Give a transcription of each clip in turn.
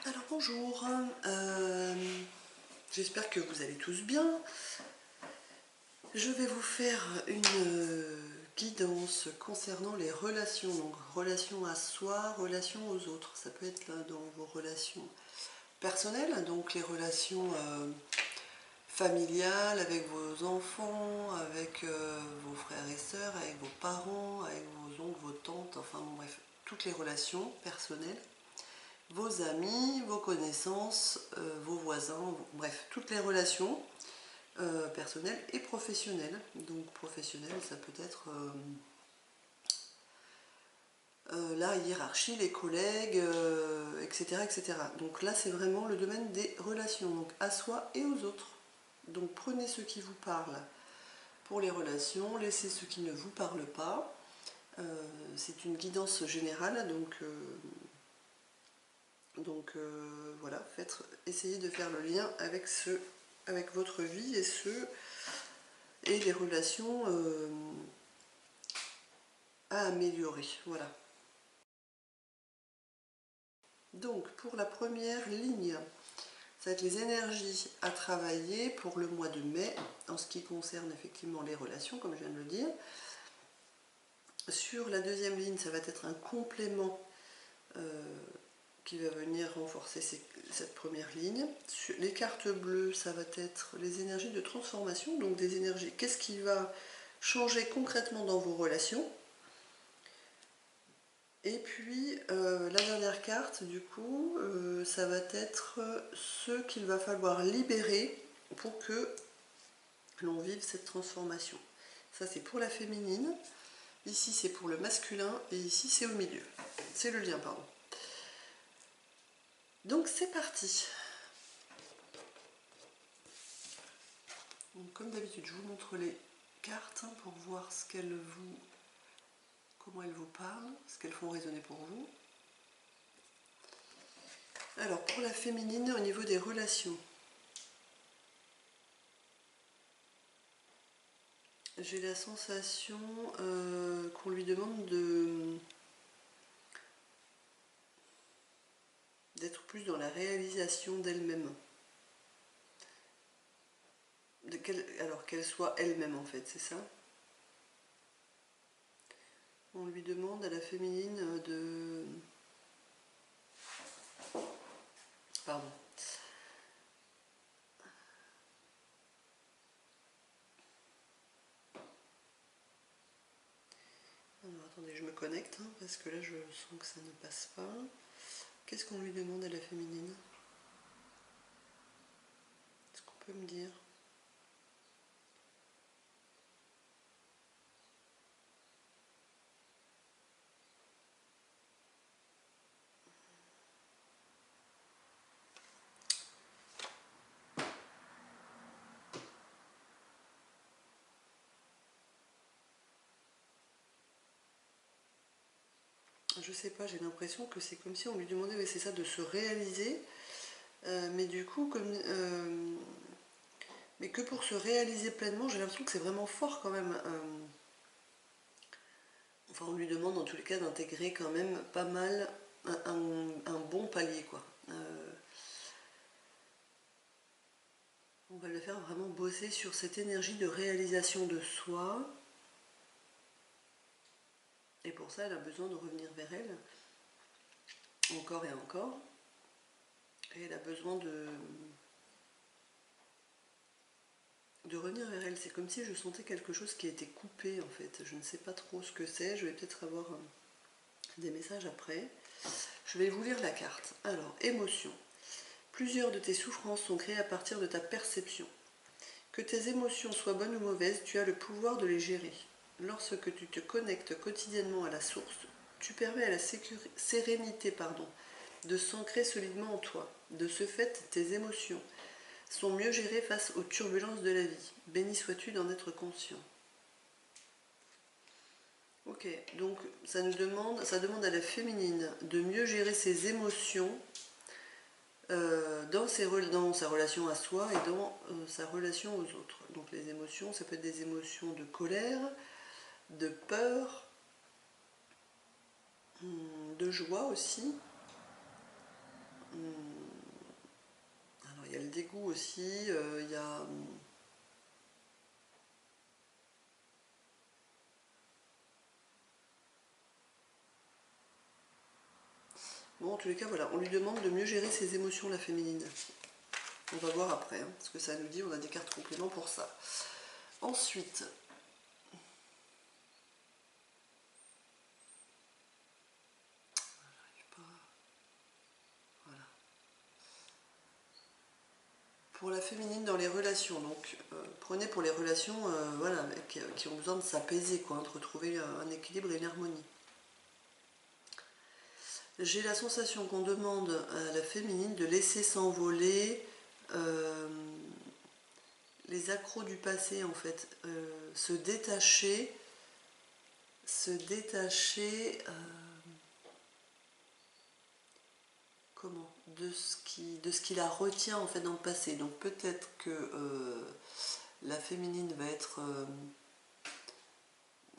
Alors bonjour, j'espère que vous allez tous bien. Je vais vous faire une guidance concernant les relations, donc relations à soi, relations aux autres. Ça peut être là dans vos relations personnelles, donc les relations familiales avec vos enfants, avec vos frères et sœurs, avec vos parents, avec vos oncles, vos tantes, enfin bon, bref, toutes les relations personnelles. Vos amis, vos connaissances, vos voisins, bref, toutes les relations personnelles et professionnelles. Donc professionnelles, ça peut être la hiérarchie, les collègues, etc., etc. Donc là, c'est vraiment le domaine des relations, donc à soi et aux autres. Donc prenez ce qui vous parle pour les relations, laissez ce qui ne vous parle pas. C'est une guidance générale, donc voilà, essayez de faire le lien avec votre vie et les relations à améliorer. Voilà. Donc pour la première ligne, ça va être les énergies à travailler pour le mois de mai, en ce qui concerne effectivement les relations, comme je viens de le dire. Sur la deuxième ligne, ça va être un complément qui va venir renforcer cette première ligne. Sur les cartes bleues, ça va être les énergies de transformation, donc des énergies. Qu'est-ce qui va changer concrètement dans vos relations? Et puis la dernière carte, du coup, ça va être ce qu'il va falloir libérer pour que l'on vive cette transformation. Ça, c'est pour la féminine. Ici, c'est pour le masculin. Et ici, c'est au milieu. C'est le lien, pardon. Donc, c'est parti. Donc, comme d'habitude, je vous montre les cartes pour voir comment elles vous parlent, ce qu'elles font résonner pour vous. Alors, pour la féminine, au niveau des relations, j'ai la sensation qu'on lui demande d'être plus dans la réalisation d'elle-même. Alors qu'elle soit elle-même en fait, c'est ça? On lui demande à la féminine de... Pardon. Alors attendez, je me connecte, hein, parce que là je sens que ça ne passe pas. Qu'est-ce qu'on lui demande à la féminine? Est-ce qu'on peut me dire? Je sais pas, j'ai l'impression que c'est comme si on lui demandait, oui, c'est ça, de se réaliser. Mais du coup, mais que pour se réaliser pleinement, j'ai l'impression que c'est vraiment fort quand même. Enfin, on lui demande en tous les cas d'intégrer quand même pas mal un bon palier, quoi. On va le faire vraiment bosser sur cette énergie de réalisation de soi. Et pour ça, elle a besoin de revenir vers elle, encore et encore. Et elle a besoin de revenir vers elle. C'est comme si je sentais quelque chose qui était coupé, en fait. Je ne sais pas trop ce que c'est. Je vais peut-être avoir des messages après. Je vais vous lire la carte. Alors, émotion. Plusieurs de tes souffrances sont créées à partir de ta perception. Que tes émotions soient bonnes ou mauvaises, tu as le pouvoir de les gérer. Lorsque tu te connectes quotidiennement à la source, tu permets à la sérénité de s'ancrer solidement en toi. De ce fait, tes émotions sont mieux gérées face aux turbulences de la vie. Béni sois-tu d'en être conscient. Ok, donc ça demande à la féminine de mieux gérer ses émotions dans sa relation à soi et dans sa relation aux autres. Donc les émotions, ça peut être des émotions de colère, de peur, de joie aussi, Alors il y a le dégoût aussi, il y a... Bon, en tous les cas, voilà, on lui demande de mieux gérer ses émotions, la féminine. On va voir après, hein, ce que ça nous dit, on a des cartes compléments pour ça. Ensuite, voilà. Pour la féminine dans les relations, donc prenez pour les relations voilà, qui ont besoin de s'apaiser, quoi, hein, de retrouver un équilibre et une harmonie. J'ai la sensation qu'on demande à la féminine de laisser s'envoler les accros du passé, en fait, se détacher comment de ce qui la retient en fait dans le passé. Donc peut-être que la féminine va être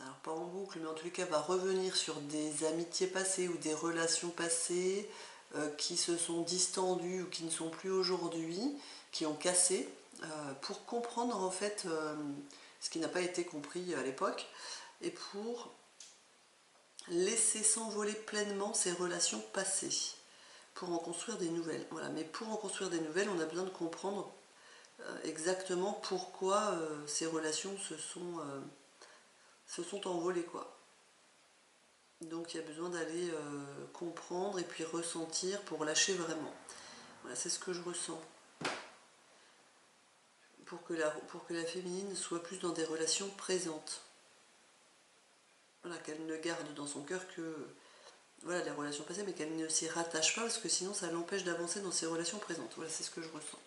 alors pas en boucle, mais en tous les cas va revenir sur des amitiés passées ou des relations passées qui se sont distendues ou qui ne sont plus aujourd'hui, qui ont cassé, pour comprendre en fait ce qui n'a pas été compris à l'époque, et pour laisser s'envoler pleinement ces relations passées, pour en construire des nouvelles. Voilà. Mais pour en construire des nouvelles, on a besoin de comprendre exactement pourquoi ces relations se sont envolées, quoi. Donc il y a besoin d'aller comprendre et puis ressentir pour lâcher vraiment. Voilà, c'est ce que je ressens. Pour que la féminine soit plus dans des relations présentes. Voilà, qu'elle ne garde dans son cœur que voilà, les relations passées, mais qu'elle ne s'y rattache pas, parce que sinon ça l'empêche d'avancer dans ses relations présentes. Voilà, c'est ce que je ressens.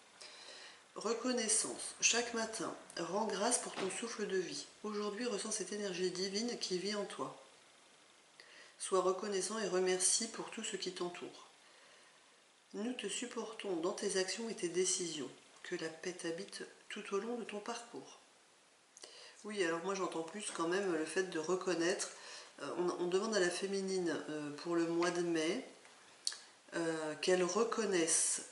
Reconnaissance. Chaque matin, rends grâce pour ton souffle de vie. Aujourd'hui, ressens cette énergie divine qui vit en toi. Sois reconnaissant et remercie pour tout ce qui t'entoure. Nous te supportons dans tes actions et tes décisions. Que la paix t'habite tout au long de ton parcours. Oui, alors moi j'entends plus quand même le fait de reconnaître. On demande à la féminine pour le mois de mai qu'elle reconnaisse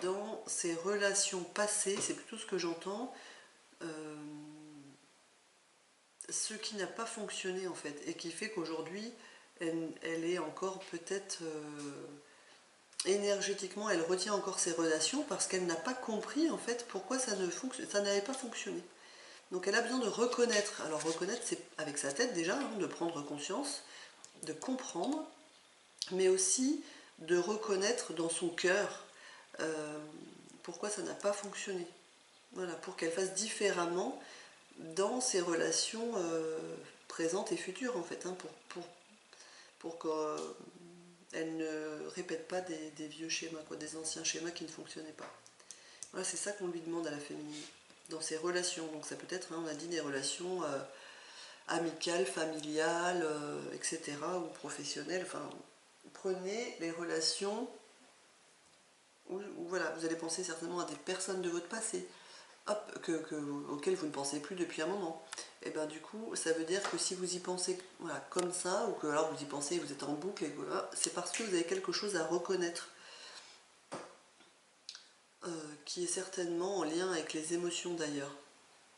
dans ses relations passées, c'est plutôt ce que j'entends, ce qui n'a pas fonctionné en fait, et qui fait qu'aujourd'hui elle est encore peut-être énergétiquement, elle retient encore ses relations parce qu'elle n'a pas compris en fait pourquoi ça n'avait pas fonctionné. Donc elle a besoin de reconnaître. Alors reconnaître, c'est avec sa tête déjà, hein, de prendre conscience, de comprendre, mais aussi de reconnaître dans son cœur pourquoi ça n'a pas fonctionné. Voilà, pour qu'elle fasse différemment dans ses relations présentes et futures en fait, hein, pour qu'elle ne répète pas des vieux schémas, quoi, des anciens schémas qui ne fonctionnaient pas. Voilà, c'est ça qu'on lui demande à la féminine, dans ses relations. Donc ça peut être, hein, on a dit, des relations amicales, familiales, etc., ou professionnelles. Enfin, prenez les relations où voilà, vous allez penser certainement à des personnes de votre passé, hop, auxquelles vous ne pensez plus depuis un moment. Et bien du coup, ça veut dire que si vous y pensez voilà, comme ça, ou que alors vous y pensez, vous êtes en boucle, et voilà, c'est parce que vous avez quelque chose à reconnaître, qui est certainement en lien avec les émotions d'ailleurs.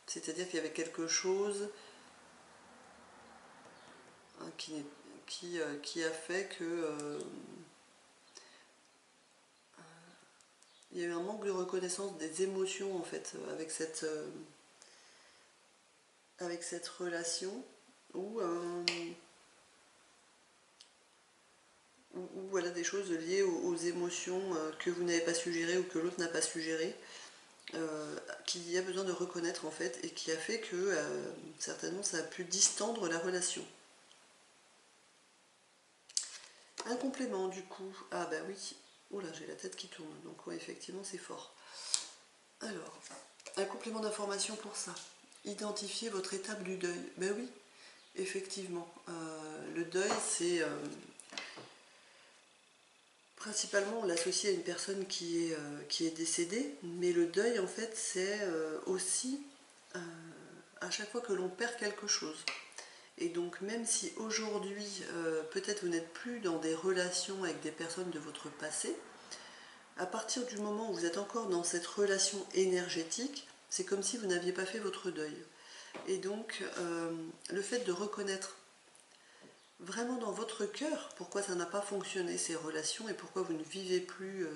C'est-à-dire qu'il y avait quelque chose hein, qui a fait que il y a eu un manque de reconnaissance des émotions en fait avec cette relation où voilà des choses liées aux émotions que vous n'avez pas suggérées ou que l'autre n'a pas suggérées, qui a besoin de reconnaître en fait et qui a fait que certainement ça a pu distendre la relation. Un complément du coup, ah bah oui, oh là j'ai la tête qui tourne, donc ouais effectivement c'est fort. Alors, un complément d'information pour ça. Identifiez votre étape du deuil. Ben oui, effectivement. Le deuil, c'est principalement on l'associe à une personne qui est décédée, mais le deuil en fait c'est aussi à chaque fois que l'on perd quelque chose. Et donc même si aujourd'hui, peut-être vous n'êtes plus dans des relations avec des personnes de votre passé, à partir du moment où vous êtes encore dans cette relation énergétique, c'est comme si vous n'aviez pas fait votre deuil. Et donc le fait de reconnaître vraiment dans votre cœur pourquoi ça n'a pas fonctionné ces relations et pourquoi vous ne vivez plus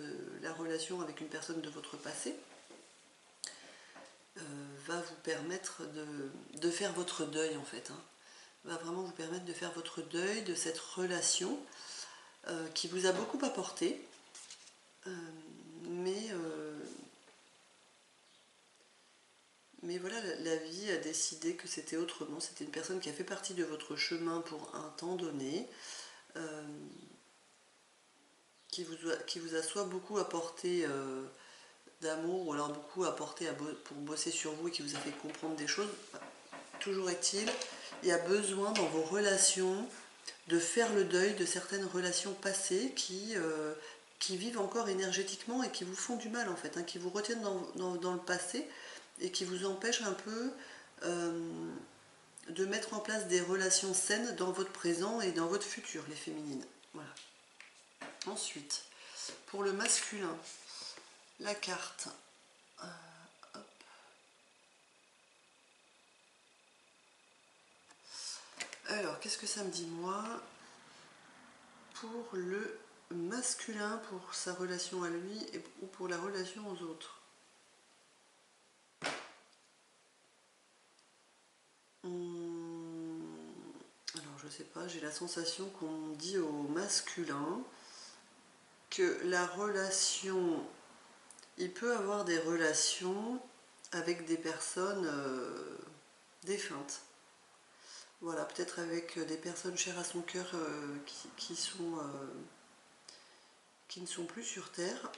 la relation avec une personne de votre passé, va vous permettre de faire votre deuil en fait. Va vraiment vous permettre de faire votre deuil de cette relation qui vous a beaucoup apporté, mais voilà, la vie a décidé que c'était autrement. C'était une personne qui a fait partie de votre chemin pour un temps donné, qui vous a soit beaucoup apporté d'amour, ou alors beaucoup apporté pour bosser sur vous et qui vous a fait comprendre des choses. Toujours est-il, il y a besoin dans vos relations de faire le deuil de certaines relations passées qui vivent encore énergétiquement et qui vous font du mal en fait, qui vous retiennent dans le passé et qui vous empêchent un peu de mettre en place des relations saines dans votre présent et dans votre futur, les féminines. Voilà. Ensuite, pour le masculin, la carte. Hop. Alors, qu'est-ce que ça me dit moi pour le masculin, pour sa relation à lui ou pour la relation aux autres? Alors je sais pas, j'ai la sensation qu'on dit au masculin que la relation, il peut avoir des relations avec des personnes défuntes. Voilà, peut-être avec des personnes chères à son cœur qui ne sont plus sur Terre,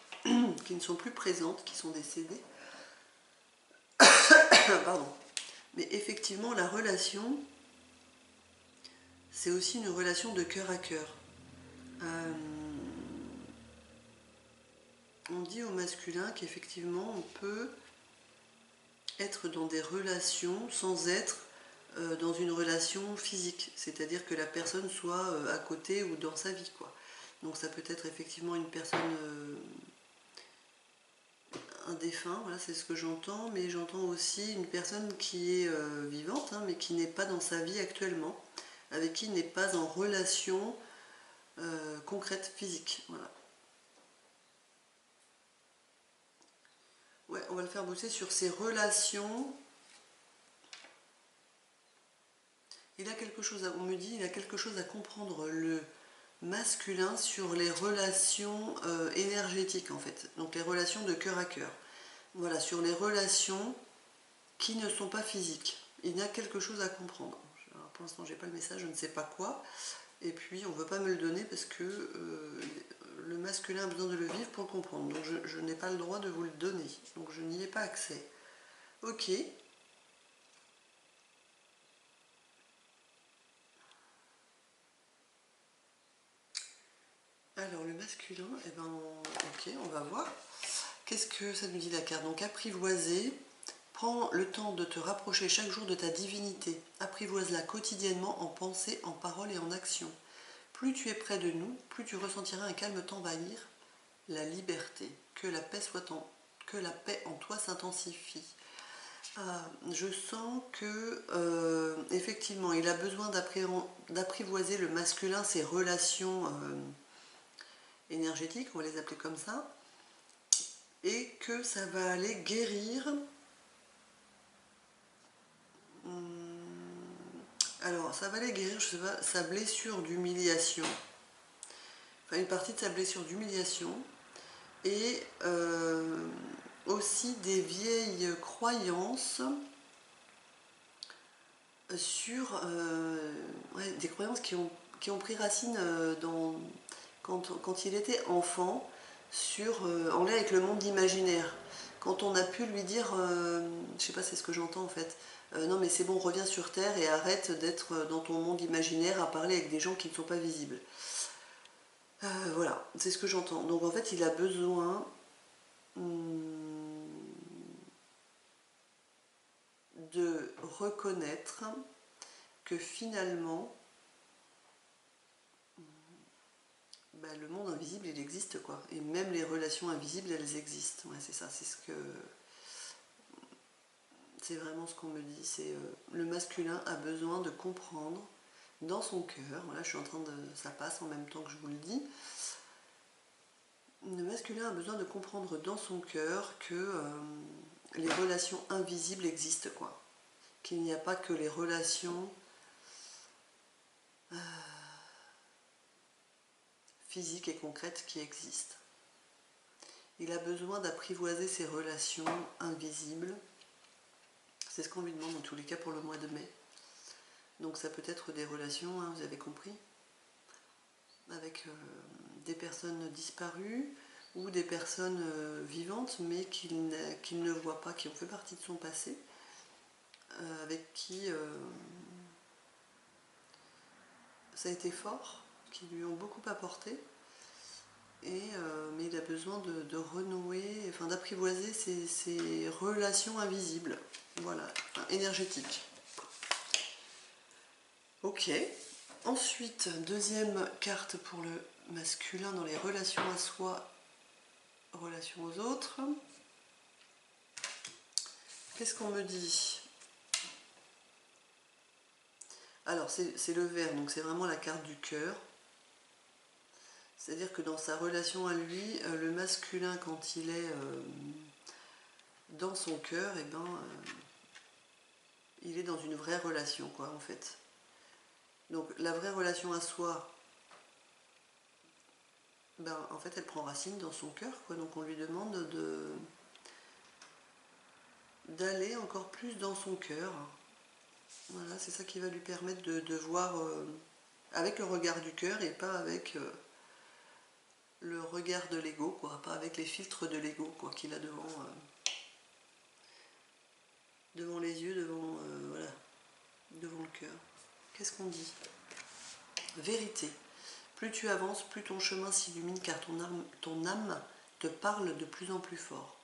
qui ne sont plus présentes, qui sont décédées. Pardon. Mais effectivement, la relation, c'est aussi une relation de cœur à cœur. On dit au masculin qu'effectivement, on peut être dans des relations sans être dans une relation physique, c'est-à-dire que la personne soit à côté ou dans sa vie, quoi. Donc ça peut être effectivement une personne, un défunt, voilà, c'est ce que j'entends, mais j'entends aussi une personne qui est vivante, mais qui n'est pas dans sa vie actuellement, avec qui il n'est pas en relation concrète, physique, voilà. Ouais, on va le faire bosser sur ses relations. Il a quelque chose on me dit, il a quelque chose à comprendre, le masculin, sur les relations énergétiques en fait, donc les relations de cœur à cœur. Voilà, sur les relations qui ne sont pas physiques. Il y a quelque chose à comprendre. Alors, pour l'instant, j'ai pas le message, je ne sais pas quoi. Et puis, on ne veut pas me le donner parce que le masculin a besoin de le vivre pour le comprendre. Donc, je n'ai pas le droit de vous le donner. Donc, je n'y ai pas accès. Ok. Alors, le masculin, eh ben, ok, on va voir. Qu'est-ce que ça nous dit la carte? Donc, apprivoiser. Prends le temps de te rapprocher chaque jour de ta divinité. Apprivoise-la quotidiennement en pensée, en parole et en action. Plus tu es près de nous, plus tu ressentiras un calme t'envahir, la liberté. Que la paix en toi s'intensifie. Je sens que effectivement, il a besoin d'apprivoiser le masculin, ses relations énergétiques, on va les appeler comme ça, et que ça va aller guérir. Alors, ça va aller guérir, je sais pas, sa blessure d'humiliation, enfin une partie de sa blessure d'humiliation, et aussi des vieilles croyances sur ouais, des croyances qui ont pris racine quand il était enfant, en lien avec le monde imaginaire. Quand on a pu lui dire, je sais pas, c'est ce que j'entends en fait, non mais c'est bon, reviens sur Terre et arrête d'être dans ton monde imaginaire à parler avec des gens qui ne sont pas visibles. Voilà, c'est ce que j'entends. Donc en fait, il a besoin de reconnaître que finalement, bah, le monde invisible, il existe, quoi. Et même les relations invisibles, elles existent. Ouais, c'est ça, c'est ce que... C'est vraiment ce qu'on me dit. C'est le masculin a besoin de comprendre dans son cœur. Voilà, je suis en train de... Ça passe en même temps que je vous le dis. Le masculin a besoin de comprendre dans son cœur que les relations invisibles existent, quoi. Qu'il n'y a pas que les relations physiques et concrètes qui existent. Il a besoin d'apprivoiser ces relations invisibles. C'est ce qu'on lui demande en tous les cas pour le mois de mai. Donc ça peut être des relations, hein, vous avez compris, avec des personnes disparues ou des personnes vivantes mais qu'il ne voit pas, qui ont fait partie de son passé, avec qui ça a été fort, qui lui ont beaucoup apporté. Mais il a besoin de renouer, enfin d'apprivoiser ces relations invisibles, voilà, enfin, énergétiques. Ok. Ensuite, deuxième carte pour le masculin dans les relations à soi, relations aux autres. Qu'est-ce qu'on me dit? Alors, c'est le vert, donc c'est vraiment la carte du cœur. C'est-à-dire que dans sa relation à lui, le masculin, quand il est dans son cœur, eh ben, il est dans une vraie relation, quoi, en fait. Donc la vraie relation à soi, ben, en fait, elle prend racine dans son cœur, quoi. Donc on lui demande d'aller encore plus dans son cœur. Voilà, c'est ça qui va lui permettre de voir avec le regard du cœur et pas avec le regard de l'ego, quoi. Pas avec les filtres de l'ego, quoi, qu'il a devant les yeux, voilà, devant le cœur. Qu'est-ce qu'on dit? Vérité. Plus tu avances, plus ton chemin s'illumine, car ton âme te parle de plus en plus fort.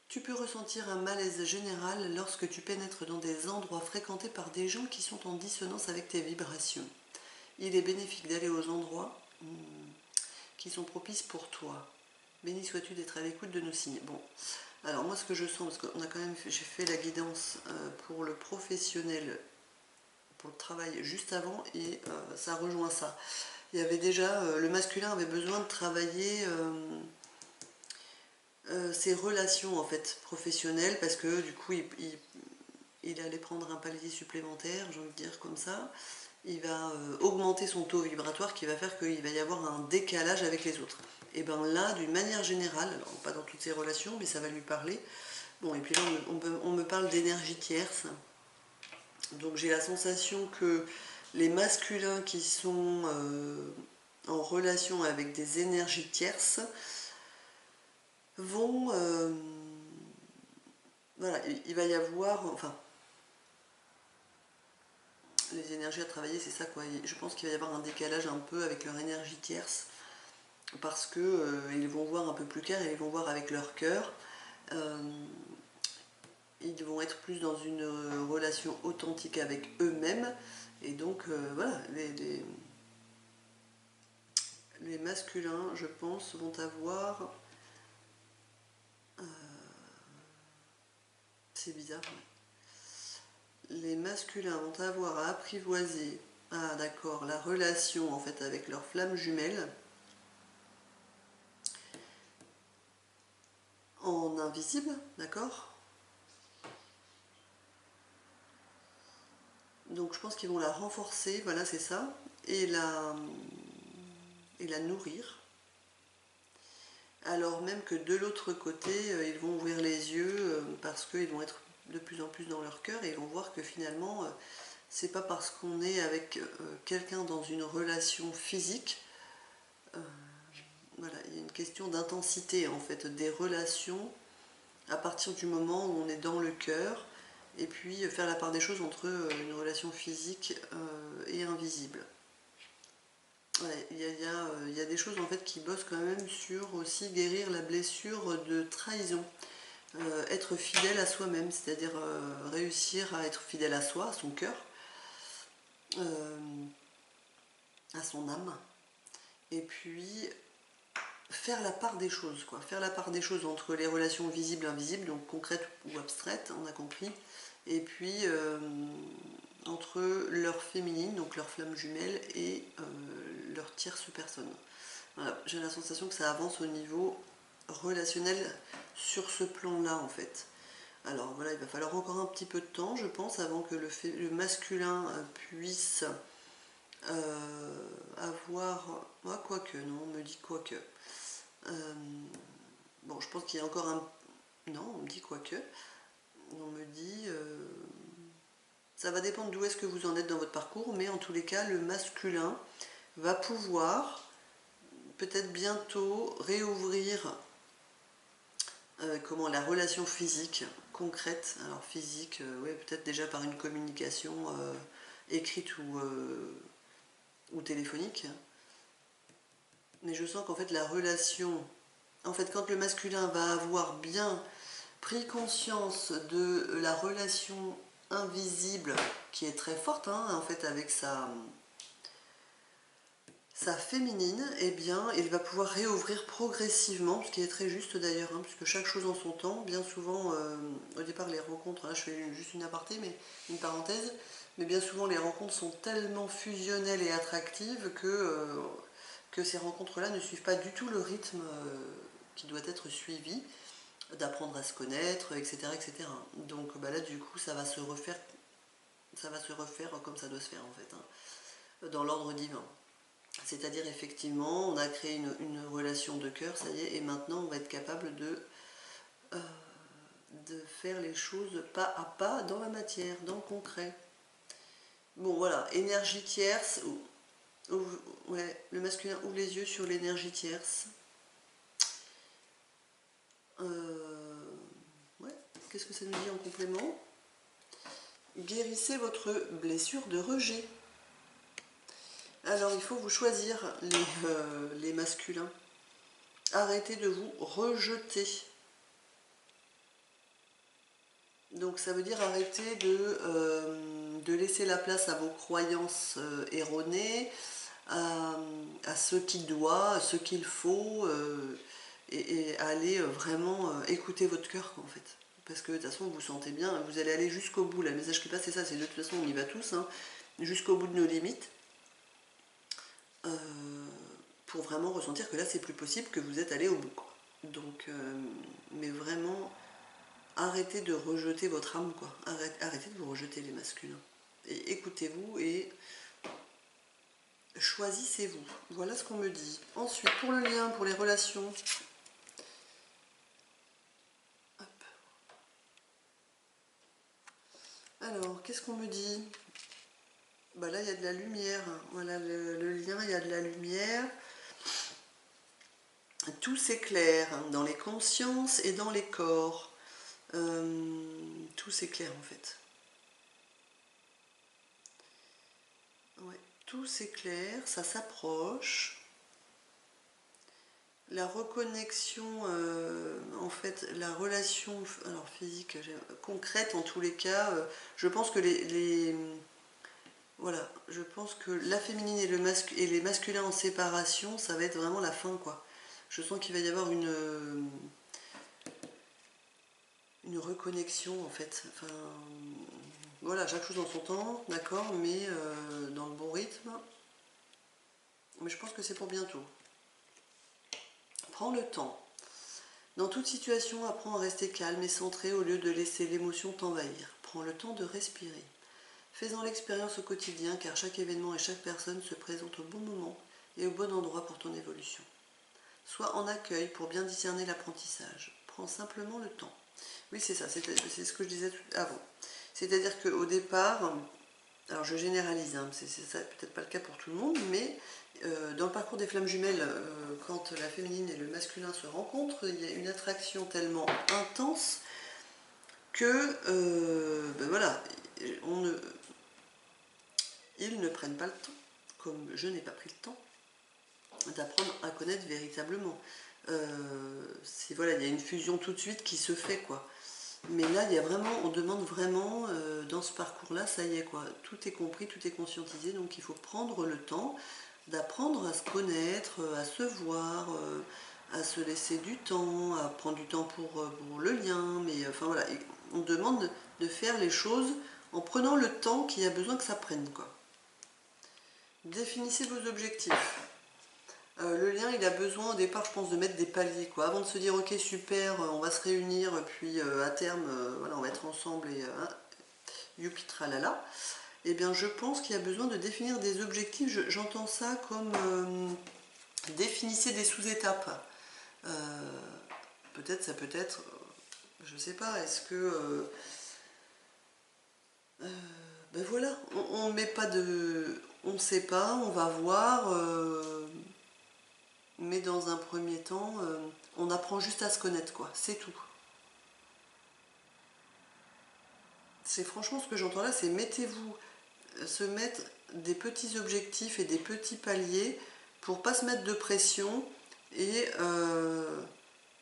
Tu peux ressentir un malaise général lorsque tu pénètres dans des endroits fréquentés par des gens qui sont en dissonance avec tes vibrations. Il est bénéfique d'aller aux endroits qui sont propices pour toi. Béni sois-tu d'être à l'écoute de nos signes. Bon, alors moi ce que je sens, parce qu'on a quand même, j'ai fait la guidance pour le professionnel, pour le travail juste avant, et ça rejoint ça. Il y avait déjà, le masculin avait besoin de travailler ses relations en fait professionnelles, parce que du coup il allait prendre un palier supplémentaire, j'ai envie de dire comme ça. Il va augmenter son taux vibratoire, qui va faire qu'il va y avoir un décalage avec les autres. Et bien là, d'une manière générale, alors pas dans toutes ses relations, mais ça va lui parler. Bon, et puis là, on me parle d'énergie tierce. Donc j'ai la sensation que les masculins qui sont en relation avec des énergies tierces vont... voilà, il va y avoir... Enfin, les énergies à travailler, c'est ça, quoi. Je pense qu'il va y avoir un décalage un peu avec leur énergie tierce, parce que ils vont voir un peu plus clair et ils vont voir avec leur cœur. Ils vont être plus dans une relation authentique avec eux-mêmes, et donc voilà, les masculins, je pense, vont avoir... c'est bizarre. Les masculins vont avoir à apprivoiser, ah d'accord, la relation en fait avec leur flamme jumelle en invisible, d'accord. Donc je pense qu'ils vont la renforcer, voilà, c'est ça, et la nourrir. Alors même que de l'autre côté, ils vont ouvrir les yeux parce qu'ils vont être de plus en plus dans leur cœur, et ils vont voir que finalement, c'est pas parce qu'on est avec quelqu'un dans une relation physique, voilà, il y a une question d'intensité en fait des relations à partir du moment où on est dans le cœur, et puis faire la part des choses entre une relation physique et invisible. Ouais, il y a des choses en fait qui bossent quand même sur aussi guérir la blessure de trahison. être fidèle à soi-même, c'est-à-dire réussir à être fidèle à soi, à son cœur, à son âme, et puis faire la part des choses, quoi. Faire la part des choses entre les relations visibles, invisibles, donc concrètes ou abstraites, on a compris, et puis entre leur féminine, donc leur flamme jumelle, et leur tierce personne. Voilà, j'ai la sensation que ça avance au niveau relationnel sur ce plan-là, en fait. Alors voilà, il va falloir encore un petit peu de temps, je pense, avant que le masculin puisse avoir... Moi, quoique, non, on me dit quoique. Bon, je pense qu'il y a encore un... Non, on me dit quoique. On me dit... ça va dépendre d'où est-ce que vous en êtes dans votre parcours, mais en tous les cas, le masculin va pouvoir peut-être bientôt réouvrir comment la relation physique concrète. Alors physique, ouais, peut-être déjà par une communication écrite ou téléphonique. Mais je sens qu'en fait la relation, en fait quand le masculin va avoir bien pris conscience de la relation invisible qui est très forte, hein, en fait avec sa féminine, eh bien il va pouvoir réouvrir progressivement, ce qui est très juste d'ailleurs, hein, puisque chaque chose en son temps, bien souvent, au départ les rencontres, là je fais juste une aparté, mais une parenthèse, mais bien souvent les rencontres sont tellement fusionnelles et attractives que ces rencontres-là ne suivent pas du tout le rythme qui doit être suivi, d'apprendre à se connaître, etc. etc. Donc bah là du coup ça va se refaire comme ça doit se faire en fait, hein, dans l'ordre divin. C'est-à-dire effectivement on a créé une relation de cœur, ça y est, et maintenant on va être capable de faire les choses pas à pas dans la matière, dans le concret. Bon voilà, énergie tierce, ouais, le masculin ouvre les yeux sur l'énergie tierce. Ouais, qu'est-ce que ça nous dit en complément? Guérissez votre blessure de rejet. Alors il faut vous choisir les masculins. Arrêtez de vous rejeter. Donc ça veut dire arrêter de laisser la place à vos croyances erronées, à ce qu'il doit, à ce qu'il faut, et aller vraiment écouter votre cœur en fait. Parce que de toute façon vous vous sentez bien, vous allez aller jusqu'au bout. Le message qui passe c'est ça, c'est de toute façon on y va tous, hein, jusqu'au bout de nos limites. Pour vraiment ressentir que là c'est plus possible, que vous êtes allé au bout, quoi. Donc mais vraiment arrêtez de rejeter votre âme, quoi. Arrêtez de vous rejeter les masculins et écoutez-vous et choisissez-vous. Voilà ce qu'on me dit. Ensuite pour le lien, pour les relations, hop. Alors qu'est-ce qu'on me dit? Bah là il y a de la lumière, voilà le lien, il y a de la lumière. Tout s'éclaire dans les consciences et dans les corps. Tout s'éclaire en fait. Ouais, tout s'éclaire, ça s'approche. La reconnexion, en fait, la relation alors physique, concrète en tous les cas, je pense que voilà, je pense que la féminine et, et les masculins en séparation, ça va être vraiment la fin, quoi. Je sens qu'il va y avoir une reconnexion en fait. Enfin, voilà, chaque chose en son temps, d'accord, mais dans le bon rythme. Mais je pense que c'est pour bientôt. Prends le temps. Dans toute situation, apprends à rester calme et centré au lieu de laisser l'émotion t'envahir. Prends le temps de respirer. Fais-en l'expérience au quotidien car chaque événement et chaque personne se présente au bon moment et au bon endroit pour ton évolution. Sois en accueil pour bien discerner l'apprentissage. Prends simplement le temps. Oui, c'est ça, c'est ce que je disais avant. C'est-à-dire qu'au départ, alors je généralise, hein, c'est ça peut-être pas le cas pour tout le monde, mais dans le parcours des flammes jumelles, quand la féminine et le masculin se rencontrent, il y a une attraction tellement intense que, ben voilà, ils ne prennent pas le temps, comme je n'ai pas pris le temps, d'apprendre à connaître véritablement. voilà, il y a une fusion tout de suite qui se fait, quoi. Mais là, il y a vraiment, on demande vraiment, dans ce parcours-là, ça y est, quoi. Tout est compris, tout est conscientisé, donc il faut prendre le temps d'apprendre à se connaître, à se voir, à se laisser du temps, à prendre du temps pour le lien, mais enfin voilà, on demande de faire les choses en prenant le temps qu'il y a besoin que ça prenne, quoi. Définissez vos objectifs. Le lien, il a besoin au départ, je pense, de mettre des paliers, quoi. Avant de se dire, ok, super, on va se réunir, puis à terme, voilà, on va être ensemble et youpi tralala. Eh bien, je pense qu'il y a besoin de définir des objectifs. J'entends ça comme définissez des sous-étapes. Peut-être, ça peut être, je sais pas, est-ce que... ben voilà, on met pas de... On ne sait pas, on va voir... mais dans un premier temps, on apprend juste à se connaître, quoi. C'est tout. C'est franchement ce que j'entends là, c'est mettez-vous, se mettre des petits objectifs et des petits paliers pour pas se mettre de pression et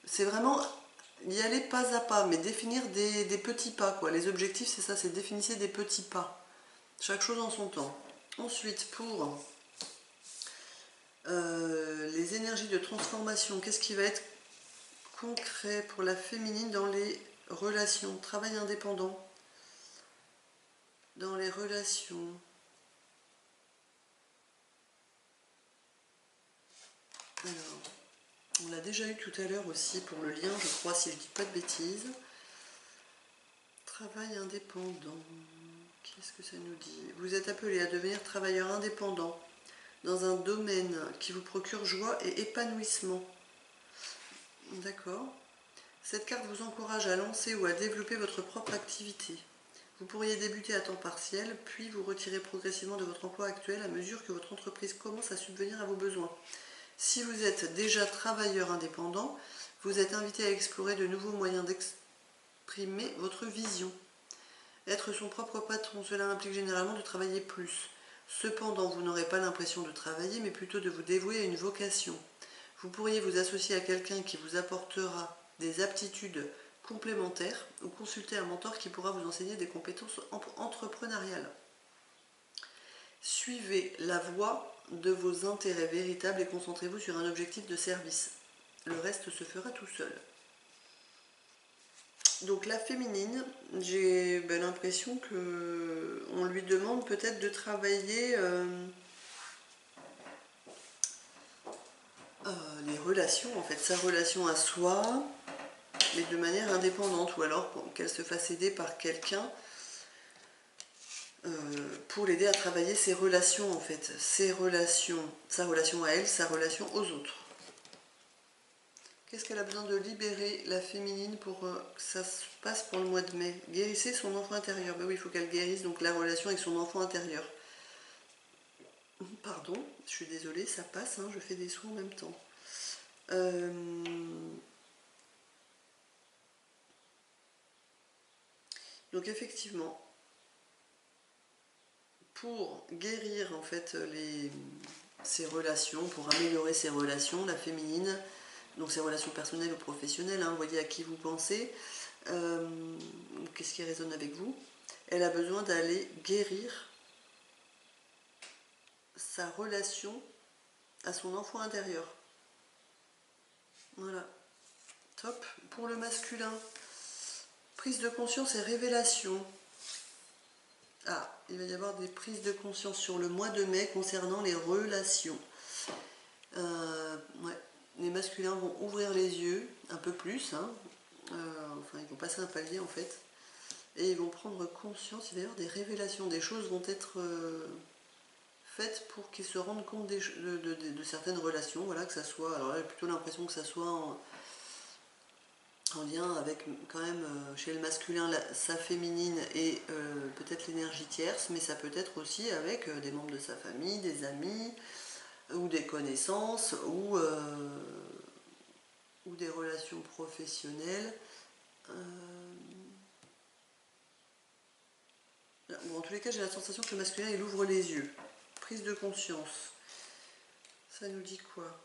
c'est vraiment y aller pas à pas, mais définir des petits pas, quoi. Les objectifs, c'est ça, c'est définissez des petits pas. Chaque chose en son temps. Ensuite, pour les énergies de transformation, qu'est-ce qui va être concret pour la féminine dans les relations, travail indépendant, dans les relations. Alors, on l'a déjà eu tout à l'heure aussi pour le lien, je crois, si je ne dis pas de bêtises. Travail indépendant. Qu'est-ce que ça nous dit? Vous êtes appelé à devenir travailleur indépendant dans un domaine qui vous procure joie et épanouissement. D'accord. Cette carte vous encourage à lancer ou à développer votre propre activité. Vous pourriez débuter à temps partiel, puis vous retirer progressivement de votre emploi actuel à mesure que votre entreprise commence à subvenir à vos besoins. Si vous êtes déjà travailleur indépendant, vous êtes invité à explorer de nouveaux moyens d'exprimer votre vision. Être son propre patron, cela implique généralement de travailler plus. Cependant, vous n'aurez pas l'impression de travailler, mais plutôt de vous dévouer à une vocation. Vous pourriez vous associer à quelqu'un qui vous apportera des aptitudes complémentaires ou consulter un mentor qui pourra vous enseigner des compétences entrepreneuriales. Suivez la voie de vos intérêts véritables et concentrez-vous sur un objectif de service. Le reste se fera tout seul. Donc la féminine, j'ai l'impression qu'on lui demande peut-être de travailler les relations, en fait, sa relation à soi, mais de manière indépendante, ou alors qu'elle se fasse aider par quelqu'un pour l'aider à travailler ses relations, en fait, ses relations, sa relation à elle, sa relation aux autres. Qu'est-ce qu'elle a besoin de libérer, la féminine, pour que ça se passe pour le mois de mai? Guérissez son enfant intérieur. Ben oui, il faut qu'elle guérisse donc la relation avec son enfant intérieur. Pardon, je suis désolée, ça passe, hein, je fais des soins en même temps. Donc effectivement, pour guérir en fait ses relations, pour améliorer ses relations, la féminine, donc ses relations personnelles ou professionnelles, hein, vous voyez à qui vous pensez, qu'est-ce qui résonne avec vous, elle a besoin d'aller guérir sa relation à son enfant intérieur. Voilà, top. Pour le masculin, prise de conscience et révélation. Ah, il va y avoir des prises de conscience sur le mois de mai concernant les relations. Ouais, les masculins vont ouvrir les yeux un peu plus, hein. Enfin ils vont passer un palier en fait, et ils vont prendre conscience, il va y avoir des révélations, des choses vont être faites pour qu'ils se rendent compte de certaines relations, voilà, que ça soit, alors là j'ai plutôt l'impression que ça soit en lien avec quand même chez le masculin sa féminine et peut-être l'énergie tierce, mais ça peut être aussi avec des membres de sa famille, des amis, ou des connaissances, ou des relations professionnelles. Bon, en tous les cas, j'ai la sensation que le masculin, il ouvre les yeux. Prise de conscience. Ça nous dit quoi?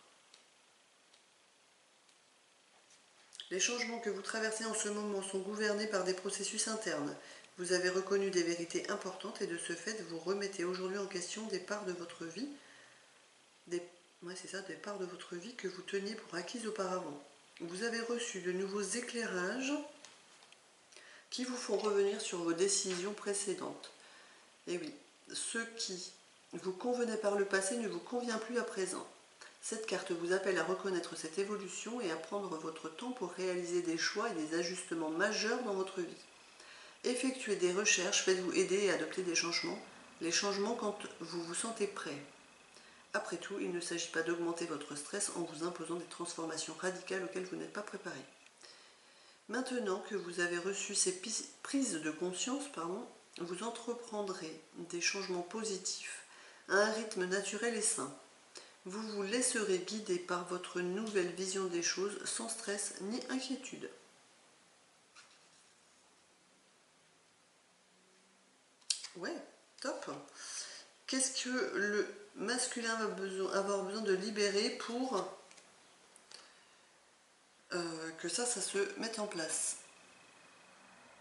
Les changements que vous traversez en ce moment sont gouvernés par des processus internes. Vous avez reconnu des vérités importantes et de ce fait, vous remettez aujourd'hui en question des parts de votre vie, des parts de votre vie que vous teniez pour acquises auparavant. Vous avez reçu de nouveaux éclairages qui vous font revenir sur vos décisions précédentes. Et oui, ce qui vous convenait par le passé ne vous convient plus à présent. Cette carte vous appelle à reconnaître cette évolution et à prendre votre temps pour réaliser des choix et des ajustements majeurs dans votre vie. Effectuez des recherches, faites-vous aider et adoptez des changements. Les changements quand vous vous sentez prêt. Après tout, il ne s'agit pas d'augmenter votre stress en vous imposant des transformations radicales auxquelles vous n'êtes pas préparé. Maintenant que vous avez reçu ces prises de conscience, vous entreprendrez des changements positifs à un rythme naturel et sain. Vous vous laisserez guider par votre nouvelle vision des choses sans stress ni inquiétude. Ouais, top. Qu'est-ce que le masculin va avoir besoin de libérer pour que ça se mette en place?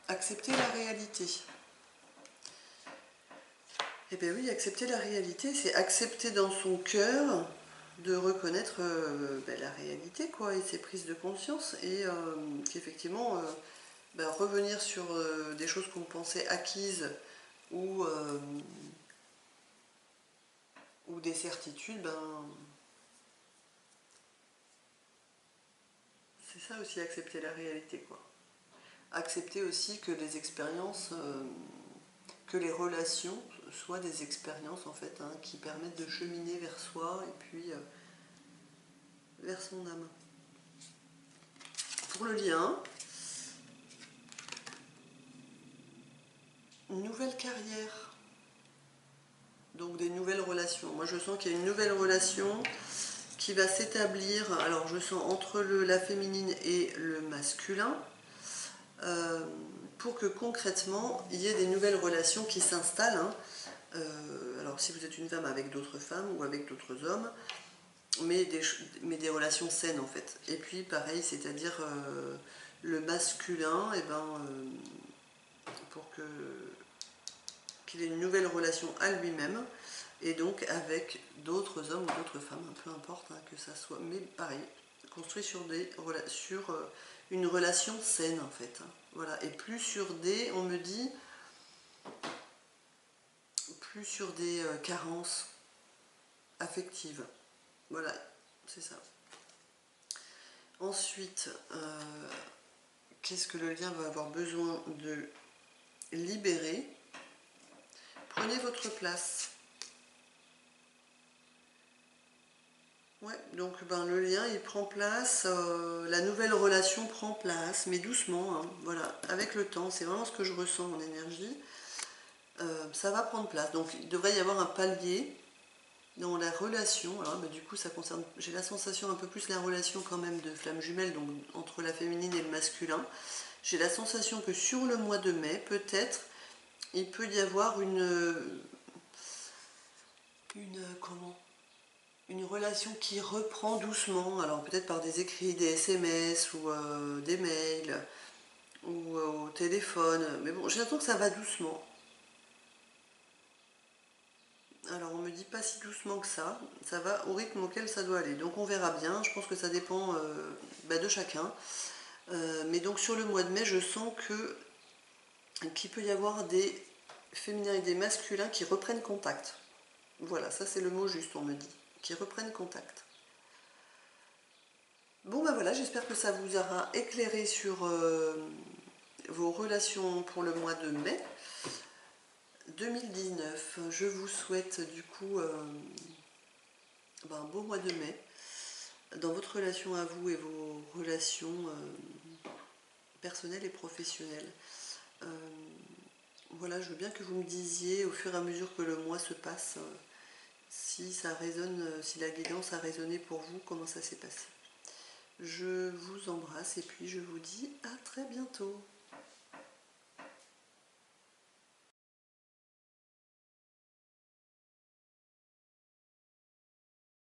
Accepter la réalité. Eh bien oui, accepter la réalité, c'est accepter dans son cœur de reconnaître la réalité, quoi, et ses prises de conscience, et qu'effectivement, revenir sur des choses qu'on pensait acquises ou des certitudes, c'est ça aussi, accepter la réalité, quoi. Accepter aussi que les expériences, que les relations soient des expériences en fait, qui permettent de cheminer vers soi et puis vers son âme. Pour le lien, une nouvelle carrière, donc des nouvelles relations. Moi je sens qu'il y a une nouvelle relation qui va s'établir, alors je sens entre la féminine et le masculin, pour que concrètement il y ait des nouvelles relations qui s'installent. Alors si vous êtes une femme avec d'autres femmes ou avec d'autres hommes, mais des relations saines en fait. Et puis pareil, c'est-à-dire le masculin, pour qu'il ait une nouvelle relation à lui-même, et donc avec d'autres hommes ou d'autres femmes, peu importe que ça soit, mais pareil, construit sur une relation saine en fait. Voilà, et plus sur des, on me dit, plus sur des carences affectives. Voilà, c'est ça. Ensuite, qu'est-ce que le lien va avoir besoin de libérer? Prenez votre place. Ouais, donc le lien il prend place, la nouvelle relation prend place, mais doucement, voilà, avec le temps, c'est vraiment ce que je ressens en énergie. Ça va prendre place, donc il devrait y avoir un palier dans la relation. Alors du coup ça concerne, j'ai la sensation un peu plus la relation quand même de flamme jumelle, donc entre la féminine et le masculin. J'ai la sensation que sur le mois de mai, peut-être, il peut y avoir une relation qui reprend doucement, alors peut-être par des écrits, des SMS ou des mails ou au téléphone, mais bon, j'ai l'impression que ça va doucement. Alors on me dit pas si doucement que ça va au rythme auquel ça doit aller, donc on verra bien, je pense que ça dépend de chacun. Mais donc sur le mois de mai, je sens qu'il peut y avoir des féminins et des masculins qui reprennent contact. Voilà, ça c'est le mot juste, on me dit, qui reprennent contact. Bon voilà, j'espère que ça vous aura éclairé sur vos relations pour le mois de mai 2019. Je vous souhaite du coup un beau mois de mai dans votre relation à vous et vos relations personnelles et professionnelles. Voilà, je veux bien que vous me disiez au fur et à mesure que le mois se passe si ça résonne, si la guidance a résonné pour vous, comment ça s'est passé. Je vous embrasse et puis je vous dis à très bientôt.